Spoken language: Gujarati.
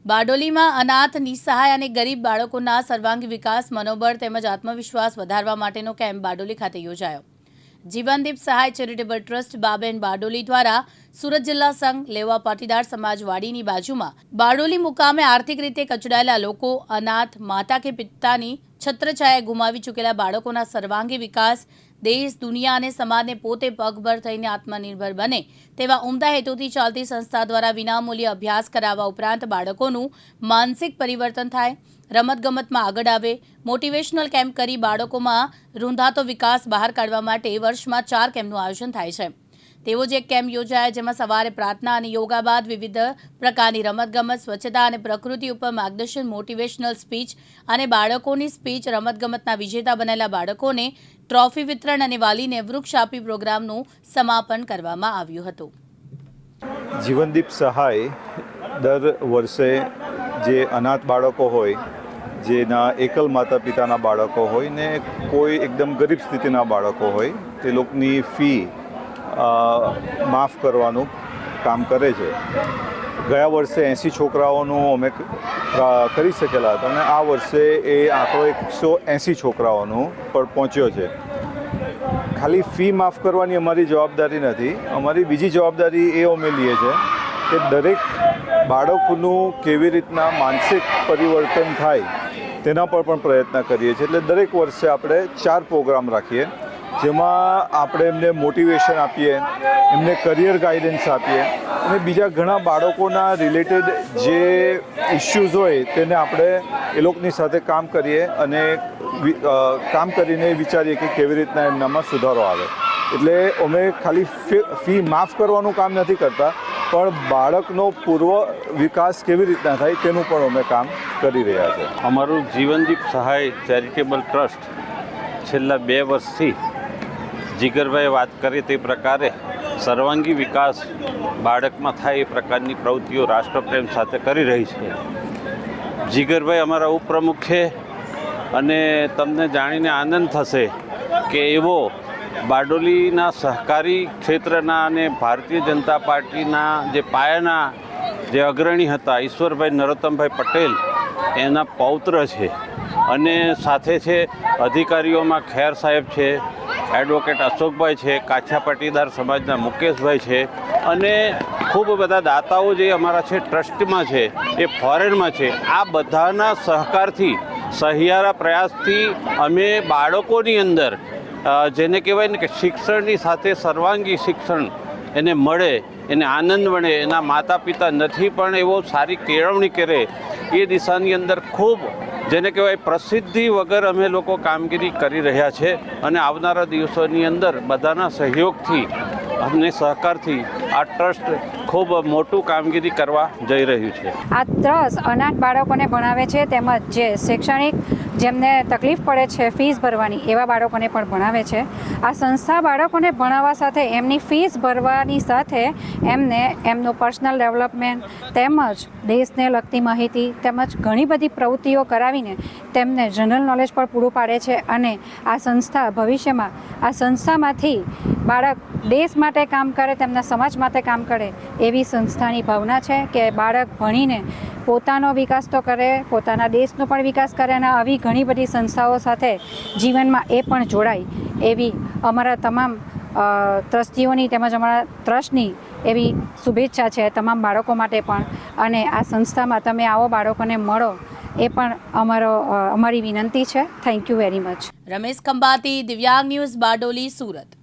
બારડોલીમાં અનાથ, નિસહાય અને ગરીબ બાળકોના સર્વાંગી વિકાસ, મનોબળ તેમજ આત્મવિશ્વાસ વધારવા માટેનો કેમ્પ બારડોલી ખાતે યોજાયો। જીવનદીપ સહાય ચેરિટેબલ ટ્રસ્ટ બાબેન બારડોલી દ્વારા સુરત જિલ્લા સંઘ લેવા પાટીદાર સમાજવાડીની બાજુમાં બારડોલી મુકામે આર્થિક રીતે કચડાયેલા લોકો, અનાથ, માતા કે પિતાની છત્રછાયા ગુમાવી ચૂકેલા બાળકોના સર્વાંગી વિકાસ, દેશ, દુનિયા અને સમાજને પોતે પગભર થઈને આત્મનિર્ભર બને તેવા ઉમદા હેતુથી ચાલતી સંસ્થા દ્વારા વિનામૂલ્યે અભ્યાસ કરાવવા ઉપરાંત બાળકોનું માનસિક પરિવર્તન થાય, રમતગમતમાં આગળ આવે, મોટિવેશનલ કેમ્પ કરી બાળકોમાં રૂંધાતો વિકાસ બહાર કાઢવા માટે વર્ષમાં 4 કેમ્પનું આયોજન થાય છે। તેવો જ એક કેમ્પ યોજાયા જેમાં સવારે પ્રાર્થના અને યોગા બાદ વિવિધ પ્રકારની રમતગમત, સ્વચ્છતા અને પ્રકૃતિ ઉપર માર્ગદર્શન, મોટિવેશનલ સ્પીચ અને બાળકોની સ્પીચ, રમતગમતના વિજેતા બનેલા બાળકોને ટ્રોફી વિતરણ અને વાલીને વૃક્ષ આપી પ્રોગ્રામનું સમાપન કરવામાં આવ્યું હતું। જીવનદીપ સહાય દર વર્ષે જે અનાથ બાળકો હોય, જેના એકલ માતા પિતાના બાળકો હોય ને કોઈ એકદમ ગરીબ સ્થિતિના બાળકો હોય, તે લોકોની ફી માફ કરવાનું કામ કરે છે। ગયા વર્ષે 80 છોકરાઓનું અમે કરી શકેલા હતા અને આ વર્ષે એ આંકડો 180 છોકરાઓનું પર પહોંચ્યો છે। ખાલી ફી માફ કરવાની અમારી જવાબદારી નથી, અમારી બીજી જવાબદારી એ અમે લઈએ છીએ કે દરેક બાળકનું કેવી રીતના માનસિક પરિવર્તન થાય તેના પર પણ પ્રયત્ન કરીએ છીએ। એટલે દરેક વર્ષે આપણે 4 પ્રોગ્રામ રાખીએ, જેમાં આપણે એમને મોટિવેશન આપીએ, એમને કરિયર ગાઈડન્સ આપીએ અને બીજા ઘણા બાળકોના રિલેટેડ જે ઇશ્યુઝ હોય તેને આપણે એ લોકોની સાથે કામ કરીએ અને કામ કરીને વિચારીએ કે કેવી રીતના એમનામાં સુધારો આવે। એટલે અમે ખાલી ફી માફ કરવાનું કામ નથી કરતા, પણ બાળકનો પૂર્વ વિકાસ કેવી રીતના થાય તેનું પણ અમે કામ કરી રહ્યા છીએ। અમારું જીવનદીપ સહાય ચેરિટેબલ ટ્રસ્ટ છેલ્લા 2 વર્ષથી જીગરભાઈએ વાત કરી તે પ્રકારે સર્વાંગી વિકાસ બાળકમાં થાય એ પ્રકારની પ્રવૃત્તિઓ રાષ્ટ્રપ્રેમ સાથે કરી રહી છે। જીગરભાઈ અમારા ઉપપ્રમુખ છે અને તમને જાણીને આનંદ થશે કે એવો બારડોલીના સહકારી ક્ષેત્રના અને ભારતીય જનતા પાર્ટીના જે પાયાના જે અગ્રણી હતા ઈશ્વરભાઈ નરોત્તમભાઈ પટેલ એના પૌત્ર છે અને સાથે છે અધિકારીઓમાં ખેર સાહેબ છે, એડવોકેટ અશોકભાઈ છે, કાછા પાટીદાર સમાજના મુકેશભાઈ છે અને ખૂબ બધા દાતાઓ જે અમારા છે ટ્રસ્ટમાં છે એ ફોરેનમાં છે। આ બધાના સહકારથી, સહિયારા પ્રયાસથી અમે બાળકોની અંદર જેને કહેવાય ને કે શિક્ષણની સાથે સર્વાંગી શિક્ષણ એને મળે, એને આનંદ મળે, એના માતા પિતા નથી પણ એવો સારી કેળવણી કરે એ દિશાની અંદર ખૂબ જેને કહેવાય પ્રસિદ્ધિ વગર અમે લોકો કામગીરી કરી રહ્યા છે અને આવનારા દિવસોની અંદર બધાના સહયોગથી અને સહકારથી આ ટ્રસ્ટ ખૂબ મોટું કામગીરી કરવા જઈ રહ્યું છે। આ ટ્રસ્ટ અનાથ બાળકોને ભણાવે છે, તેમજ જે શૈક્ષણિક જેમને તકલીફ પડે છે ફીસ ભરવાની એવા બાળકોને પણ ભણાવે છે। આ સંસ્થા બાળકોને ભણાવવા સાથે એમની ફીસ ભરવાની સાથે એમને એમનું પર્સનલ ડેવલપમેન્ટ તેમજ દેશને લગતી માહિતી તેમજ ઘણી બધી પ્રવૃત્તિઓ કરાવીને તેમને જનરલ નોલેજ પણ પૂરું પાડે છે અને આ સંસ્થા ભવિષ્યમાં આ સંસ્થામાંથી બાળક દેશ માટે કામ કરે, તેમના સમાજ માટે કામ કરે એવી સંસ્થાની ભાવના છે કે બાળક ભણીને પોતાનો વિકાસ તો કરે, પોતાના દેશનો પણ વિકાસ કરે અને આવી ઘણી બધી સંસ્થાઓ સાથે જીવનમાં એ પણ જોડાય એવી અમારા તમામ ટ્રસ્ટીઓની તેમજ અમારા ટ્રસ્ટની એવી શુભેચ્છા છે તમામ બાળકો માટે પણ। અને આ સંસ્થામાં તમે આવો, બાળકોને મળો એ પણ અમારી વિનંતી છે। Thank you very much. Ramesh Khambhati, Divyang News, Bardoli, Surat.